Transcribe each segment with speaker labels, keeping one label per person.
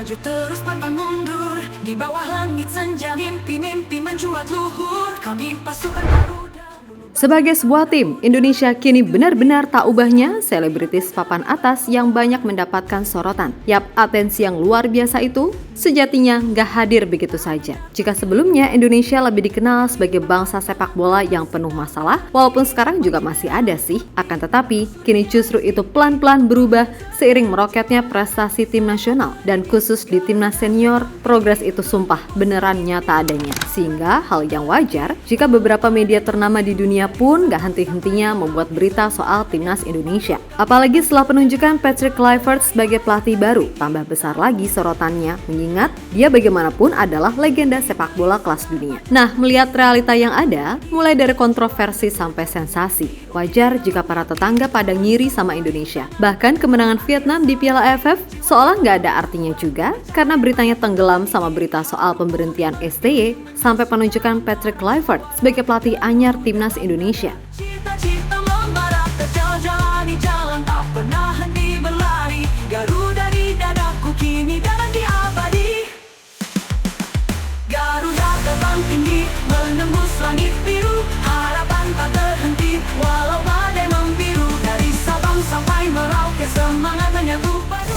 Speaker 1: maju terus pantang mundur. Di bawah langit senja mimpi-mimpi mencuat luhur. Kami pasukan Garuda.
Speaker 2: Sebagai sebuah tim, Indonesia kini benar-benar tak ubahnya selebritis papan atas yang banyak mendapatkan sorotan. Yap, atensi yang luar biasa itu sejatinya nggak hadir begitu saja. Jika sebelumnya Indonesia lebih dikenal sebagai bangsa sepak bola yang penuh masalah, walaupun sekarang juga masih ada sih, akan tetapi kini justru itu pelan-pelan berubah seiring meroketnya prestasi tim nasional. Dan khusus di timnas senior, progres itu sumpah beneran nyata adanya. Sehingga hal yang wajar jika beberapa media ternama di dunia pun gak henti-hentinya membuat berita soal timnas Indonesia. Apalagi setelah penunjukan Patrick Kluivert sebagai pelatih baru, tambah besar lagi sorotannya mengingat dia bagaimanapun adalah legenda sepak bola kelas dunia. Nah, melihat realita yang ada, mulai dari kontroversi sampai sensasi, wajar jika para tetangga pada ngiri sama Indonesia. Bahkan kemenangan Vietnam di Piala AFF seolah gak ada artinya juga karena beritanya tenggelam sama berita soal pemberhentian STY sampai penunjukan Patrick Kluivert sebagai pelatih anyar timnas Indonesia.
Speaker 1: Cita-cita membara terjalani jalan tak pernah henti berlari. Garuda di dadaku kini dan di abadi. Garuda terbang tinggi menembus langit biru. Harapan tak terhenti walau badai membiru. Dari Sabang sampai Merauke semangat menyatu padu.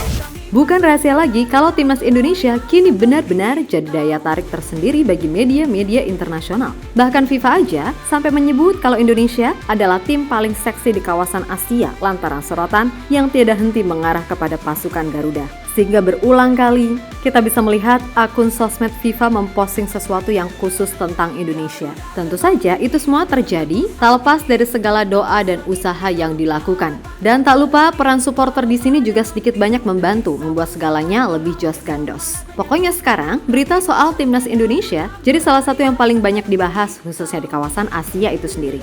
Speaker 2: Bukan rahasia lagi kalau timnas Indonesia kini benar-benar jadi daya tarik tersendiri bagi media-media internasional. Bahkan FIFA aja sampai menyebut kalau Indonesia adalah tim paling seksi di kawasan Asia lantaran sorotan yang tiada henti mengarah kepada pasukan Garuda. Sehingga berulang kali kita bisa melihat akun sosmed FIFA memposting sesuatu yang khusus tentang Indonesia. Tentu saja itu semua terjadi tak lepas dari segala doa dan usaha yang dilakukan. Dan tak lupa peran supporter di sini juga sedikit banyak membantu membuat segalanya lebih jos gandos. Pokoknya sekarang berita soal timnas Indonesia jadi salah satu yang paling banyak dibahas khususnya di kawasan Asia itu sendiri.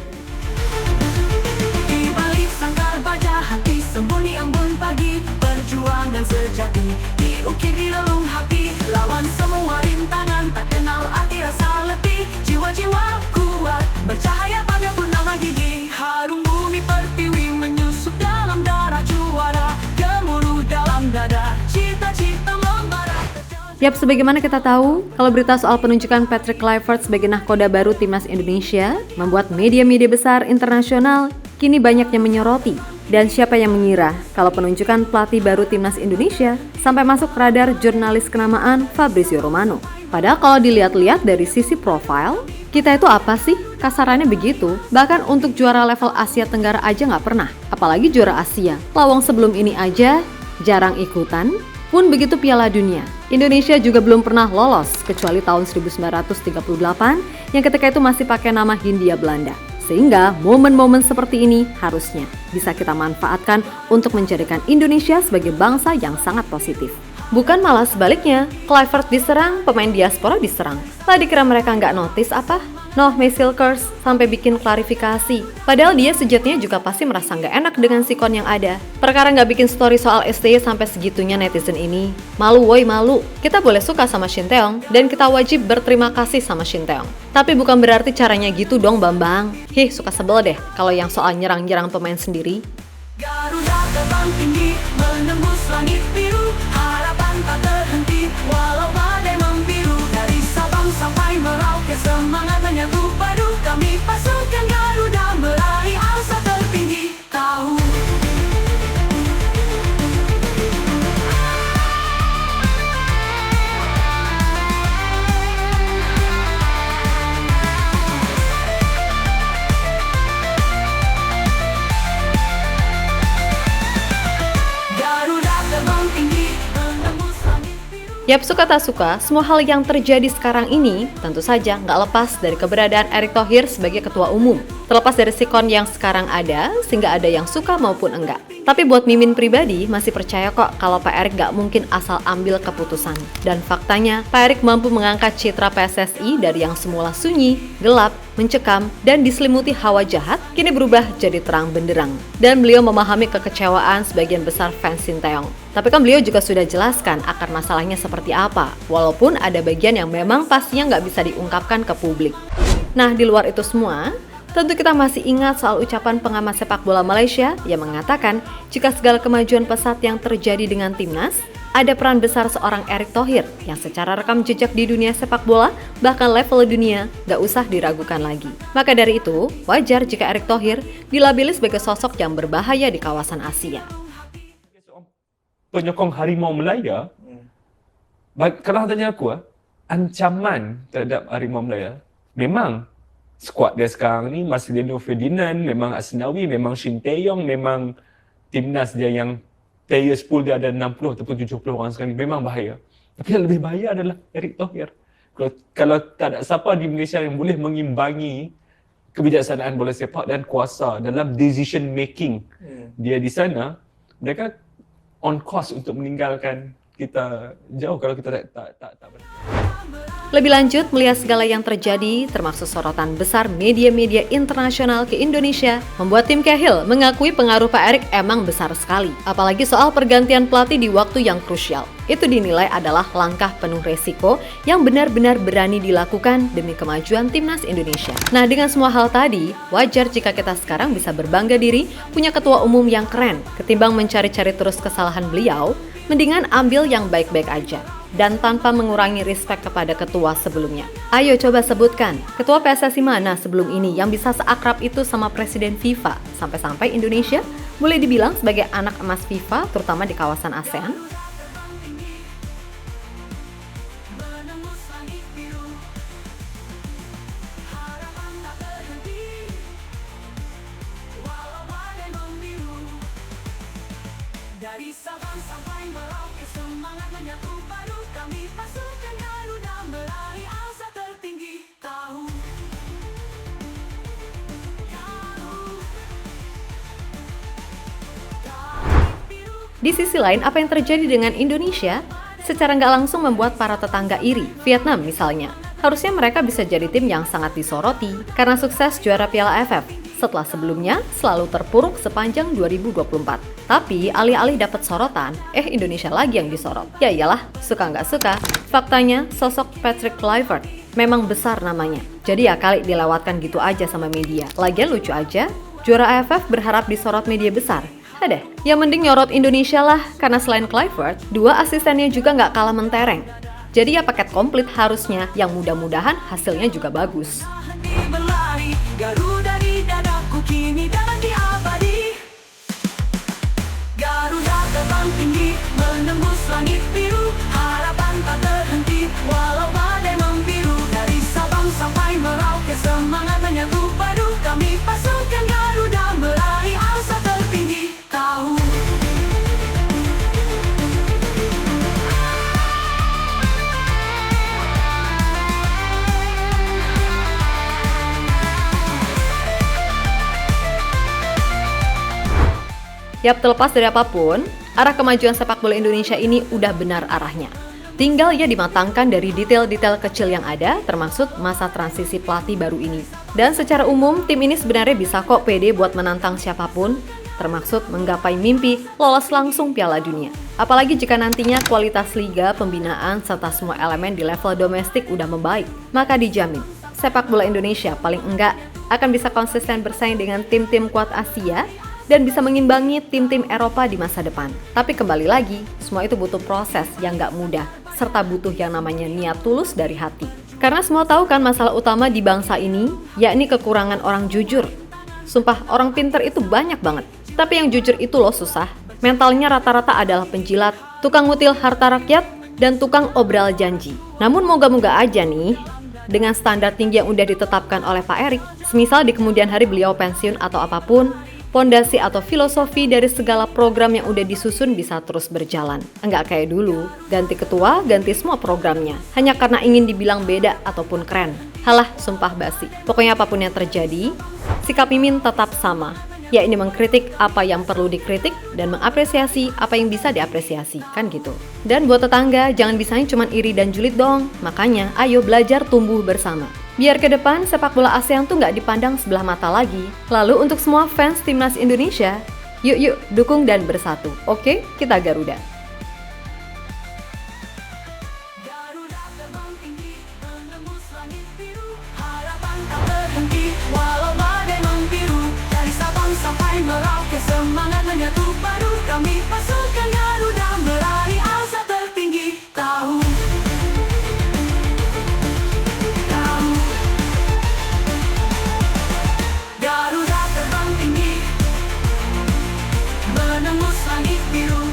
Speaker 1: Di balik sangkar baja hati sembunyi embun pagi. Perjuangan sejati diukir di relung hati. Lawan semua rintangan tak kenal arti rasa letih. Jiwa-jiwa kuat bercahaya pada purnama gigi. Harum bumi pertiwi menyusup dalam darah juara. Gemuruh dalam dada cita-cita membara.
Speaker 2: Yap, sebagaimana kita tahu, kalau berita soal penunjukan Patrick Kluivert sebagai nahkoda baru timnas Indonesia membuat media-media besar internasional kini banyak yang menyoroti. Dan siapa yang mengira kalau penunjukan pelatih baru timnas Indonesia sampai masuk radar jurnalis kenamaan Fabrizio Romano. Padahal kalau dilihat-lihat dari sisi profil, kita itu apa sih? Kasarannya begitu. Bahkan untuk juara level Asia Tenggara aja nggak pernah. Apalagi juara Asia. Lawang sebelum ini aja jarang ikutan. Pun begitu Piala Dunia. Indonesia juga belum pernah lolos kecuali tahun 1938 yang ketika itu masih pakai nama Hindia Belanda. Sehingga momen-momen seperti ini harusnya bisa kita manfaatkan untuk menjadikan Indonesia sebagai bangsa yang sangat positif. Bukan malah sebaliknya, Kluivert diserang, pemain diaspora diserang. Lah dikira mereka nggak notice apa? Noh Mesilkers sampai bikin klarifikasi. Padahal dia sejatinya juga pasti merasa nggak enak dengan sikon yang ada. Perkara nggak bikin story soal STY sampai segitunya netizen ini. Malu woi malu. Kita boleh suka sama Shin Tae-yong dan kita wajib berterima kasih sama Shin Tae-yong. Tapi bukan berarti caranya gitu dong Bambang. Suka sebel deh kalau yang soal nyerang-nyerang pemain sendiri.
Speaker 1: Garuda terbang tinggi menembus langit biru. Harapan tak terhenti walau badai membiru. Dari Sabang sampai Merauke semangat menyatu padu. Kami pasukan Garuda meraih asa tertinggi. Tahu
Speaker 2: Yap, suka tak suka, semua hal yang terjadi sekarang ini tentu saja nggak lepas dari keberadaan Erick Thohir sebagai ketua umum. Terlepas dari sikon yang sekarang ada, sehingga ada yang suka maupun enggak. Tapi buat Mimin pribadi, masih percaya kok kalau Pak Erick nggak mungkin asal ambil keputusan. Dan faktanya, Pak Erick mampu mengangkat citra PSSI dari yang semula sunyi, gelap, mencekam, dan diselimuti hawa jahat, kini berubah jadi terang benderang. Dan beliau memahami kekecewaan sebagian besar fans Shin Tae-yong. Tapi kan beliau juga sudah jelaskan akar masalahnya seperti apa, walaupun ada bagian yang memang pastinya nggak bisa diungkapkan ke publik. Nah, di luar itu semua, tentu kita masih ingat soal ucapan pengamat sepak bola Malaysia yang mengatakan jika segala kemajuan pesat yang terjadi dengan timnas ada peran besar seorang Erick Thohir yang secara rekam jejak di dunia sepak bola bahkan level dunia gak usah diragukan lagi. Maka dari itu, wajar jika Erick Thohir dilabeli sebagai sosok yang berbahaya di kawasan Asia.
Speaker 3: Penyokong harimau Melaya, kalau tanya aku, ancaman terhadap harimau Melaya, memang skuad dia sekarang ni, Marcelino Ferdinand, memang Asnawi, memang Shin Tae-yong, memang timnas dia yang players pool dia ada 60 ataupun 70 orang sekarang, memang bahaya. Tapi yang lebih bahaya adalah Erick Thohir. Kalau tak ada siapa di Malaysia yang boleh mengimbangi kebijaksanaan bola sepak dan kuasa dalam decision making dia di sana, mereka on course untuk meninggalkan kita jauh kalau kita tak
Speaker 2: Lebih lanjut, melihat segala yang terjadi, termasuk sorotan besar media-media internasional ke Indonesia, membuat tim Cahill mengakui pengaruh Pak Erick emang besar sekali. Apalagi soal pergantian pelatih di waktu yang krusial. Itu dinilai adalah langkah penuh resiko yang benar-benar berani dilakukan demi kemajuan timnas Indonesia. Nah, dengan semua hal tadi, wajar jika kita sekarang bisa berbangga diri punya ketua umum yang keren. Ketimbang mencari-cari terus kesalahan beliau, mendingan ambil yang baik-baik aja. Dan tanpa mengurangi respek kepada ketua sebelumnya. Ayo coba sebutkan, ketua PSSI mana sebelum ini yang bisa seakrab itu sama Presiden FIFA? Sampai-sampai Indonesia boleh dibilang sebagai anak emas FIFA, terutama di kawasan ASEAN.
Speaker 1: Dari Sabang sampai Merauke, semangat menyatu padu kami pasukan Garuda meraih asa tertinggi. Tahu
Speaker 2: Di sisi lain, apa yang terjadi dengan Indonesia secara nggak langsung membuat para tetangga iri. Vietnam misalnya, harusnya mereka bisa jadi tim yang sangat disoroti karena sukses juara Piala AFF. Setelah sebelumnya selalu terpuruk sepanjang 2024. Tapi alih-alih dapat sorotan, Indonesia lagi yang disorot. Ya iyalah, suka nggak suka. Faktanya, sosok Patrick Kluivert memang besar namanya. Jadi ya kali dilewatkan gitu aja sama media. Lagian lucu aja, juara AFF berharap disorot media besar. Ada, yang mending nyorot Indonesia lah, karena selain Kluivert, 2 asistennya juga nggak kalah mentereng. Jadi ya paket komplit harusnya, yang mudah-mudahan hasilnya juga bagus.
Speaker 1: berlari, Garuda di dadaku kini dan diabadi. Garuda terbang tinggi, menembus langit biru, harapan tak terhenti, walau badai membiru. Dari Sabang sampai Merauke, semangat menyatu padu kami pasukan Garuda meraih asa tertinggi. Tahu
Speaker 2: Yap, terlepas dari apapun, arah kemajuan sepak bola Indonesia ini udah benar arahnya. Tinggal ya dimatangkan dari detail-detail kecil yang ada, termasuk masa transisi pelatih baru ini. Dan secara umum, tim ini sebenarnya bisa kok pede buat menantang siapapun, termasuk menggapai mimpi lolos langsung Piala Dunia. Apalagi jika nantinya kualitas liga, pembinaan, serta semua elemen di level domestik udah membaik, maka dijamin sepak bola Indonesia paling enggak akan bisa konsisten bersaing dengan tim-tim kuat Asia dan bisa mengimbangi tim-tim Eropa di masa depan. Tapi kembali lagi, semua itu butuh proses yang gak mudah, serta butuh yang namanya niat tulus dari hati. Karena semua tahu kan masalah utama di bangsa ini, yakni kekurangan orang jujur. Sumpah, orang pinter itu banyak banget. Tapi yang jujur itu loh susah. Mentalnya rata-rata adalah penjilat, tukang ngutil harta rakyat, dan tukang obral janji. Namun moga-moga aja nih, dengan standar tinggi yang udah ditetapkan oleh Pak Erick, semisal di kemudian hari beliau pensiun atau apapun, pondasi atau filosofi dari segala program yang udah disusun bisa terus berjalan. Enggak kayak dulu, ganti ketua, ganti semua programnya. Hanya karena ingin dibilang beda ataupun keren. Halah, sumpah basi. Pokoknya apapun yang terjadi, sikap Mimin tetap sama. Yakni mengkritik apa yang perlu dikritik dan mengapresiasi apa yang bisa diapresiasi. Kan gitu. Dan buat tetangga, jangan bisanya cuma iri dan julid dong. Makanya, ayo belajar tumbuh bersama. Biar ke depan sepak bola ASEAN tuh nggak dipandang sebelah mata lagi. Lalu untuk semua fans timnas Indonesia, yuk dukung dan bersatu. Oke, kita Garuda.
Speaker 1: Garuda terbang tinggi, menembus langit biru, harapan tak terhenti, walau badai membiru. Dari Sabang sampai Merauke, semangat menyatu padu kami pasukan Garuda meraih asa langit biru.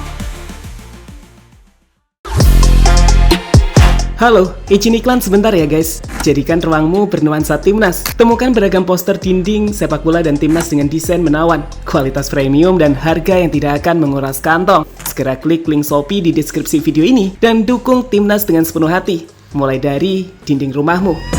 Speaker 4: Halo, izin iklan sebentar ya guys. Jadikan ruangmu bernuansa timnas. Temukan beragam poster dinding, sepak bola dan timnas dengan desain menawan, kualitas premium dan harga yang tidak akan menguras kantong. Segera klik link Shopee di deskripsi video ini dan dukung timnas dengan sepenuh hati. Mulai dari dinding rumahmu.